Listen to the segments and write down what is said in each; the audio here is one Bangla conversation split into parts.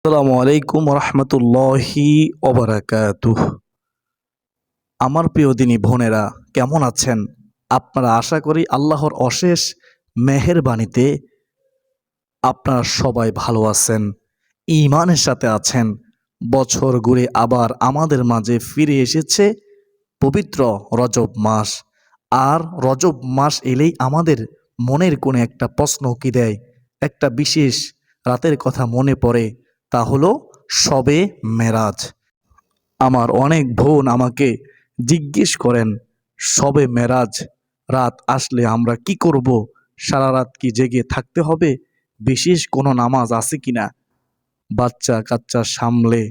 আসসালামু আলাইকুম রহমতুল্লাহি ওবারাকাতুহ। আমার প্রিয় দিনী বোনেরা, কেমন আছেন আপনারা? আশা করি আল্লাহর অশেষ মেহেরবানিতে আপনারা সবাই ভালো আছেন, ঈমানের সাথে আছেন। বছর ঘুরে আবার আমাদের মাঝে ফিরে এসেছে পবিত্র রজব মাস। আর রজব মাস এলেই আমাদের মনের কোণে একটা প্রশ্ন কি দেয়, একটা বিশেষ রাতের কথা মনে পড়ে, তা হলো শবে মেরাজ। আমার অনেক বোন আমাকে জিজ্ঞেস করেন, শবে মেরাজ রাত আসলে আমরা কি করব? সারা রাত কি জেগে থাকতে হবে? বিশেষ কোনো নামাজ আছে কিনা? বাচ্চা কাচ্চা সামলে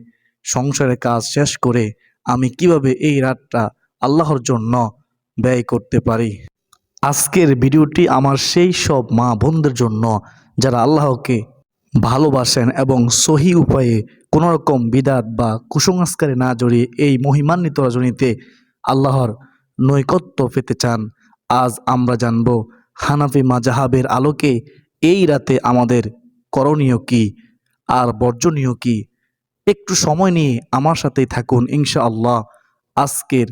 সংসারের কাজ শেষ করে আমি কিভাবে এই রাতটা আল্লাহর জন্য ব্যয় করতে পারি? আজকের ভিডিওটি আমার সেই সব মা বোনদের জন্য যারা আল্লাহকে ভালোবাসেন এবং সহি উপায়ে কোনো রকম বিদাত বা কুসংস্কারে না জড়িয়ে এই মহিমান্বিত রজনীতে আল্লাহর নৈকট্য পেতে চান। আজ আমরা জানব হানাফি মাযহাবের আলোকে এই রাতে আমাদের করণীয় কি আর বর্জনীয় কি। একটু সময় নিয়ে আমার সাথেই থাকুন ইনশাআল্লাহ। আজকের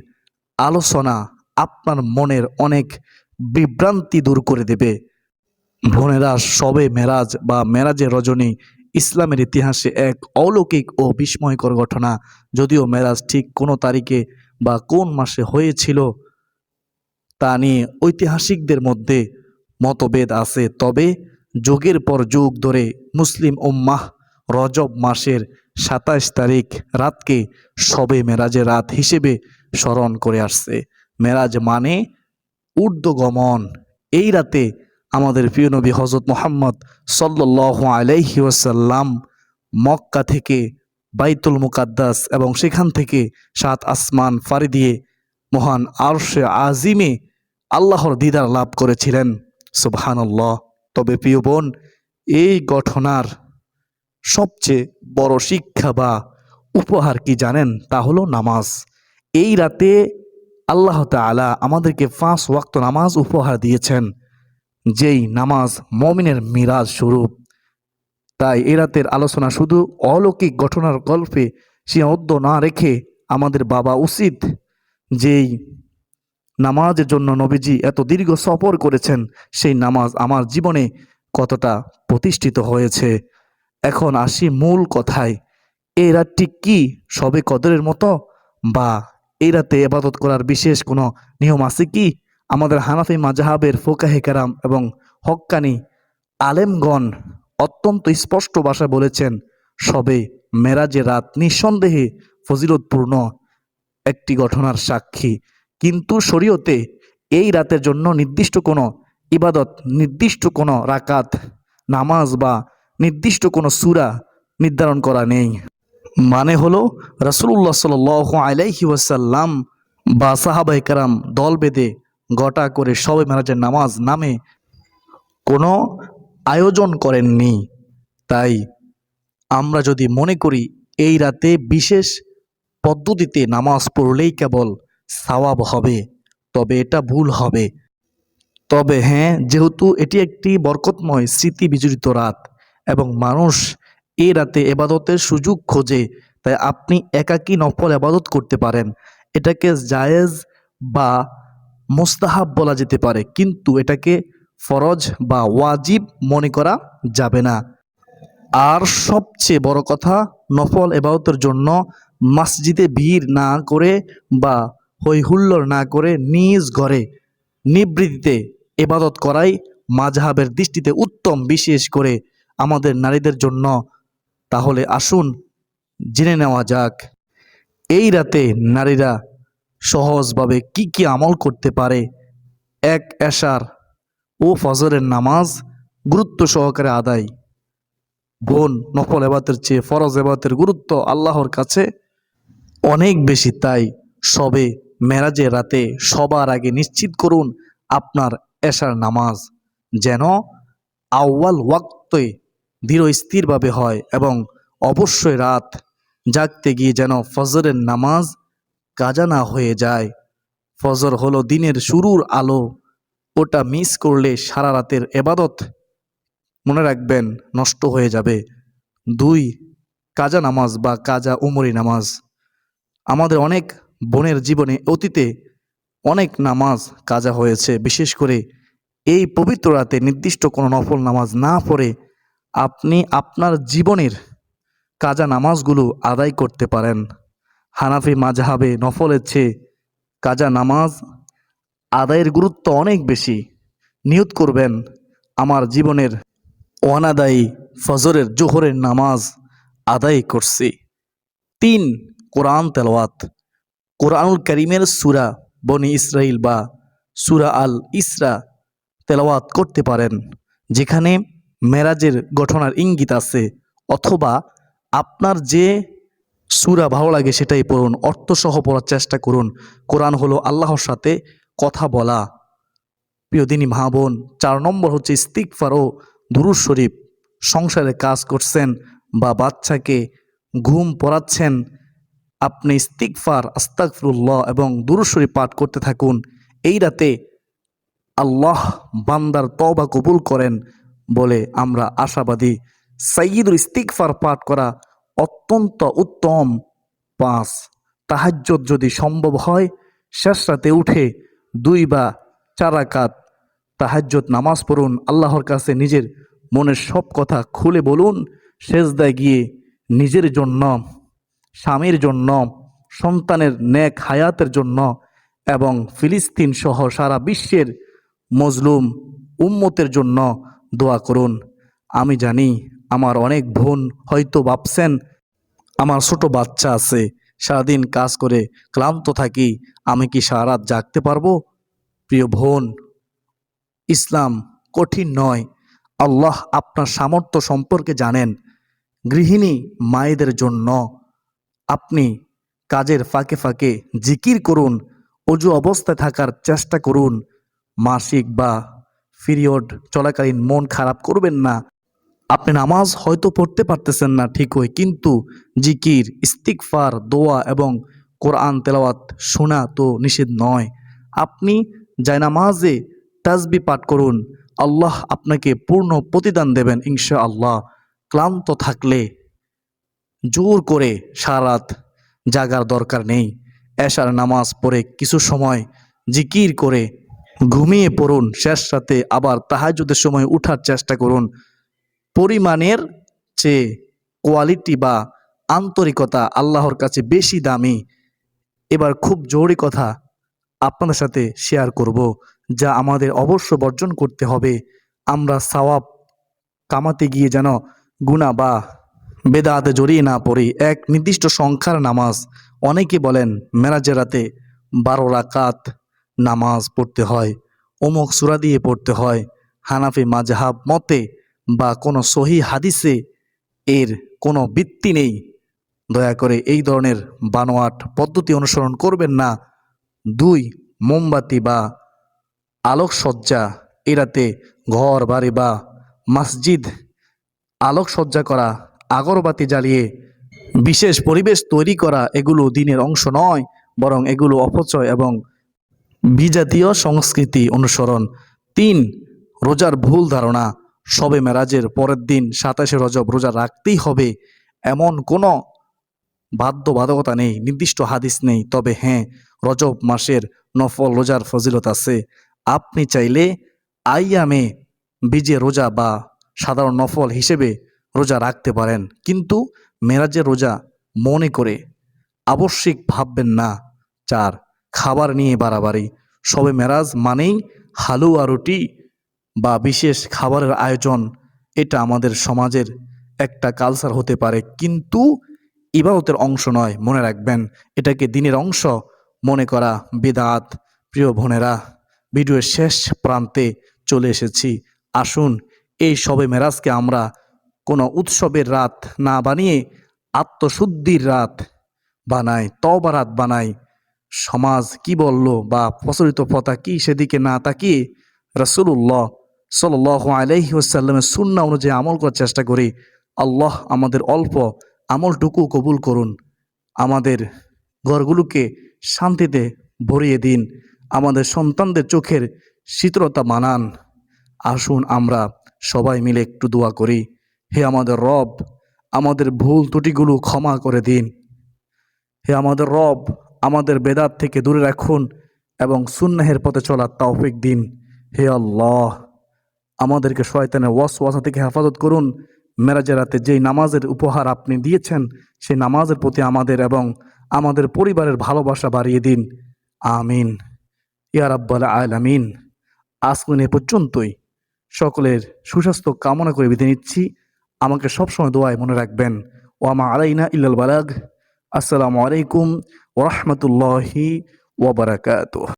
আলোচনা আপনার মনের অনেক বিভ্রান্তি দূর করে দেবে। বোনেরা, শবে মেরাজ বা মেরাজের রজনী ইসলামের ইতিহাসে এক অলৌকিক ও বিস্ময়কর ঘটনা। যদিও মেরাজ ঠিক কোনো তারিখে বা কোন মাসে হয়েছিল তা নিয়ে ঐতিহাসিকদের মধ্যে মতভেদ আছে, তবে যুগের পর যুগ ধরে মুসলিম উম্মাহ রজব মাসের ২৭ তারিখ রাতকে শবে মেরাজের রাত হিসেবে স্মরণ করে আসছে। মেরাজ মানে ঊর্ধ্বগমন। এই রাতে আমাদের প্রিয় নবী হযরত মুহাম্মদ সাল্লাল্লাহু আলাইহি ওয়াসাল্লাম মক্কা থেকে বাইতুল মুকাদ্দাস এবং সেখান থেকে ৭ আসমান পাড়ি দিয়ে মহান আরশে আজিমে আল্লাহর দিদার লাভ করেছিলেন। সুবহানাল্লাহ। তবে প্রিয় বোন, এই ঘটনার সবচেয়ে বড় শিক্ষা বা উপহার কি জানেন? তা হলো নামাজ। এই রাতে আল্লাহ তাআলা আমাদেরকে ৫ ওয়াক্ত নামাজ উপহার দিয়েছেন, যেই নামাজ মমিনের মিরাজ স্বরূপ। তাই এ রাতের আলোচনা শুধু অলৌকিক ঘটনার গল্পে সীমাবদ্ধ না রেখে আমাদের ভাবা উচিত, যেই নামাজের জন্য নবীজি এত দীর্ঘ সফর করেছেন, সেই নামাজ আমার জীবনে কতটা প্রতিষ্ঠিত হয়েছে। এখন আসি মূল কথায়। এই রাতটি কি শবে কদরের মতো, বা এই রাতে ইবাদত করার বিশেষ কোনো নিয়ম আছে কি? আমাদের হানাফি মাযহাবের ফুকাহে কেরাম এবং হক্কানি আলেমগণ অত্যন্ত স্পষ্ট ভাষায় বলেছেন, শবে মেরাজের রাত নিঃসন্দেহে ফজিলতপূর্ণ একটি ঘটনার সাক্ষী। কিন্তু শরীয়তে এই রাতের জন্য নির্দিষ্ট কোনো ইবাদত, নির্দিষ্ট কোনো রাকাত নামাজ বা নির্দিষ্ট কোনো সূরা নির্ধারণ করা নেই। মানে হলো রাসূলুল্লাহ সাল্লাল্লাহু আলাইহি ওয়াসাল্লাম বা সাহাবায়ে কেরাম দল বেঁধে গোটা করে শবে মেরাজের নামাজ নামে কোনো আয়োজন করেননি। তাই আমরা যদি মনে করি এই রাতে বিশেষ পদ্ধতিতে নামাজ পড়লেই কেবল সওয়াব হবে, তবে এটা ভুল হবে। তবে হ্যাঁ, যেহেতু এটি একটি বরকতময় স্মৃতি বিজড়িত রাত এবং মানুষ এই রাতে এবাদতের সুযোগ খোঁজে, তাই আপনি একাকী নফল এবাদত করতে পারেন। এটাকে জায়েজ বা মুস্তাহাব বলা যেতে পারে, কিন্তু এটাকে ফরজ বা ওয়াজিব মনে করা যাবে না। আর সবচেয়ে বড় কথা, নফল এবাদতের জন্য মসজিদে ভিড় না করে বা হই হুল্লোড় না করে নিজ ঘরে নিবৃত্তিতে ইবাদত করাই মাযহাবের দৃষ্টিতে উত্তম, বিশেষ করে আমাদের নারীদের জন্য। তাহলে আসুন জেনে নেওয়া যাক এই রাতে নারীরা সহজভাবে কি কি আমল করতে পারে। এক, এশার ও ফজরের নামাজ গুরুত্ব সহকারে আদায়। বোন, নফল এবাদতের চেয়ে ফরজ এবাদতের গুরুত্ব আল্লাহর কাছে অনেক বেশি। তাই শবে মেরাজের রাতে সবার আগে নিশ্চিত করুন আপনার এশার নামাজ যেন আউয়াল ওয়াক্তে দৃঢ় স্থিরভাবে হয়, এবং অবশ্যই রাত জাগতে গিয়ে যেন ফজরের নামাজ কাজা না হয়ে যায়। ফজর হলো দিনের শুরুর আলো, ওটা মিস করলে সারা রাতের এবাদত মনে রাখবেন নষ্ট হয়ে যাবে। দুই, কাজা নামাজ বা কাজা উমরি নামাজ। আমাদের অনেক বোনের জীবনে অতীতে অনেক নামাজ কাজা হয়েছে। বিশেষ করে এই পবিত্র রাতে নির্দিষ্ট কোনো নফল নামাজ না পড়ে আপনি আপনার জীবনের কাজা নামাজগুলো আদায় করতে পারেন। হানাফি মাযহাবে নফলের চেয়ে কাজা নামাজ আদায়ের গুরুত্ব অনেক বেশি। নিয়ত করবেন, আমার জীবনের অনাদায়ী ফজরের জোহরের নামাজ আদায় করছি। 3. কোরআন তেলাওয়াত। কোরআনুল কারীমের সূরা বনি ইসরাইল বা সূরা আল ইসরা তেলাওয়াত করতে পারেন, যেখানে মেরাজের ঘটনার ইঙ্গিত আছে। অথবা আপনার যে সূরা ভালো লাগে সেটাই পড়ুন, অর্থসহ পড়ার চেষ্টা করুন। কোরআন হলো আল্লাহর সাথে কথা বলা। প্রিয় দিনী মা বোন, 4 নম্বর হচ্ছে ইস্তিগফার ও দুরূদ শরীফ। সংসারে কাজ করছেন বা বাচ্চাকে ঘুম পড়াচ্ছেন, আপনি ইস্তিগফার, আস্তাগফিরুল্লাহ এবং দুরূদ শরীফ পাঠ করতে থাকুন। এই রাতে আল্লাহ বান্দার তওবা কবুল করেন বলে আমরা আশাবাদী। সাইয়্যিদুল ইস্তিগফার পাঠ করা অত্যন্ত উত্তম। 5. তাহাজ্জুদ যদি সম্ভব হয় শেষ রাতে উঠে 2 বা 4 রাকাত তাহাজ্জুদ নামাজ পড়ুন। আল্লাহর কাছে নিজের মনের সব কথা খুলে বলুন। সেজদায় গিয়ে নিজের জন্য, স্বামীর জন্য, সন্তানের নেক হায়াতের জন্য এবং ফিলিস্তিন সহ সারা বিশ্বের মজলুম উম্মতের জন্য দোয়া করুন। আমি জানি আমার অনেক বোন হয়তো ভাবছেন আমার ছোট বাচ্চা আছে, সারাদিন কাজ করে ক্লান্ত থাকি, আমি কি সারা রাত জাগতে পারবো? প্রিয় বোন, ইসলাম কঠিন নয়। আল্লাহ আপনার সামর্থ্য সম্পর্কে জানেন। গৃহিণী মায়েদের জন্য আপনি কাজের ফাঁকে ফাঁকে জিকির করুন, অজু অবস্থায় থাকার চেষ্টা করুন। মাসিক বা পিরিয়ড চলাকালীন মন খারাপ করবেন না। আপনি নামাজ হয়তো পড়তে পারতেছেন না ঠিকই, কিন্তু জিকির, ইস্তিগফার, দোয়া এবং কোরআন তেলাওয়াত শোনা তো নিষেধ নয়। আপনি জায়নামাজে তাসবিহ পাঠ করুন, আল্লাহ আপনাকে পূর্ণ প্রতিদান দেবেন ইনশাআল্লাহ। ক্লান্ত থাকলে জোর করে সারা রাত জাগার দরকার নেই। এশার নামাজ পড়ে কিছু সময় জিকির করে ঘুমিয়ে পড়ুন। শেষ রাতে আবার তাহাজ্জুদের সময় উঠার চেষ্টা করুন। পরিমাণের চেয়ে কোয়ালিটি বা আন্তরিকতা আল্লাহর কাছে বেশি দামি। এবার খুব জরুরি কথা আপনাদের সাথে শেয়ার করব, যা আমাদের অবশ্য বর্জন করতে হবে। আমরা সওয়াব কামাতে গিয়ে যেন গুনাহ বা বেদাতে জড়িয়ে না পড়ি। এক নির্দিষ্ট সংখ্যার নামাজ। অনেকে বলেন মেরাজের রাতে 12 রাকাত নামাজ পড়তে হয়, অমুক সূরা দিয়ে পড়তে হয়। হানাফি মাযহাব মতে বা কোনো সহিহ হাদিসে এর কোনো ভিত্তি নেই। দয়া করে এই ধরনের বানোয়াট পদ্ধতি অনুসরণ করবেন না। 2. মোমবাতি বা আলোকসজ্জা। এ রাতে ঘর বাড়ি বা মসজিদ আলোকসজ্জা করা, আগরবাতি জ্বালিয়ে বিশেষ পরিবেশ তৈরি করা, এগুলো দিনের অংশ নয়, বরং এগুলো অপচয় এবং বিজাতীয় সংস্কৃতি অনুসরণ। 3. রোজার ভুল ধারণা। শবে মেরাজের পরের দিন 27শে রজব রোজা রাখতেই হবে এমন কোনো বাধ্যবাধকতা নেই, নির্দিষ্ট হাদিস নেই। তবে হ্যাঁ, রজব মাসের নফল রোজার ফজিলত আছে। আপনি চাইলে আইয়ামে বীজে রোজা বা সাধারণ নফল হিসেবে রোজা রাখতে পারেন, কিন্তু মেরাজের রোজা মনে করে আবশ্যিক ভাববেন না। 4. খাবার নিয়ে বাড়াবাড়ি। শবে মেরাজ মানেই হালুয়া রুটি বা বিশেষ খাবারের আয়োজন। এটা আমাদের সমাজের একটা কালচার হতে পারে, কিন্তু ইবাদতের অংশ নয়। মনে রাখবেন, এটাকে দিনের অংশ মনে করা বিদআত। প্রিয় বোনেরা, ভিডিওর শেষ প্রান্তে চলে এসেছি। আসুন এই শবে মেরাজকে আমরা কোনো উৎসবের রাত না বানিয়ে আত্মশুদ্ধির রাত বানাই, তওবা রাত বানাই। সমাজ কি বলল বা প্রচলিত প্রথা কি সেদিকে না তাকিয়ে রাসূলুল্লাহ সাল্লাল্লাহু আলাইহি ওয়াসাল্লামের সুন্নাহ অনুযায়ী আমল করার চেষ্টা করি। আল্লাহ আমাদের অল্প আমলটুকু কবুল করুন, আমাদের ঘরগুলোকে শান্তিতে ভরিয়ে দিন, আমাদের সন্তানদের চোখের শীতলতা মানান। আসুন আমরা সবাই মিলে একটু দোয়া করি। হে আমাদের রব, আমাদের ভুল ত্রুটিগুলো ক্ষমা করে দিন। হে আমাদের রব, আমাদের বেদাত থেকে দূরে রাখুন এবং সুন্নাহের পথে চলার তৌফিক দিন। হে আল্লাহ, আমাদেরকে শয়তানের ওয়াসওয়াসা থেকে হেফাজত করুন। মেরাজের রাতে যেই নামাজের উপহার আপনি দিয়েছেন, সেই নামাজের প্রতি আমাদের এবং আমাদের পরিবারের ভালোবাসা বাড়িয়ে দিন। আমিন ইয়া রাব্বাল আলামিন। আজকে এ পর্যন্তই। সকলের সুস্বাস্থ্য কামনা করে বিদায় নিচ্ছি। আমাকে সবসময় দোয়ায় মনে রাখবেন। ওয়ামা আলাইনা ইল্লাল বালাগ। আসসালামু আলাইকুম ওয়া রাহমাতুল্লাহি ওয়া বারাকাতুহু।